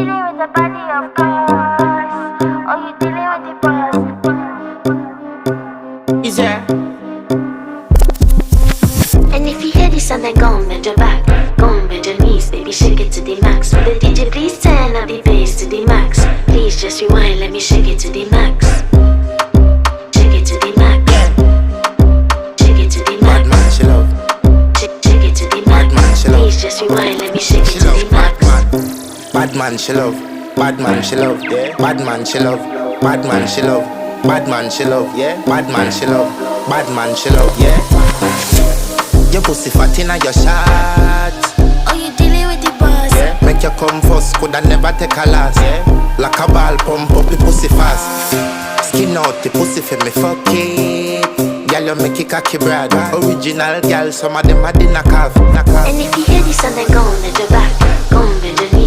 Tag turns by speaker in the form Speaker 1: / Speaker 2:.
Speaker 1: dealing with the body, of course. Or you dealing with the boss.
Speaker 2: Is there?
Speaker 3: And if you hear this and then go and bend your back, go and bend your knees, baby, shake it to the max. Will the DJ please turn up the bass to the max? Please just rewind, let me shake it to the max. Shake it to the max. Shake it to the max.
Speaker 4: Bad man, she love.
Speaker 3: Shake it to the max. Please just rewind, let me shake it to the max.
Speaker 4: Bad man, she love. Bad man, she love. Yeah. Bad man, she love. Bad man, she love. Bad man, she love. Yeah. Bad man, she love. Bad man, she love. Yeah. Your pussy fat inna your shot.
Speaker 3: Oh, you dealing with the boss?
Speaker 4: Yeah. Make you come first, coulda never take a last. Yeah. Like a ball pump up the pussy fast. Skin out the pussy for me fuck it. Girl, you make it cocky brad. Original girl, some of them a dinner calf.
Speaker 3: And if you hear this and then go and bend your back, go and bend your knees.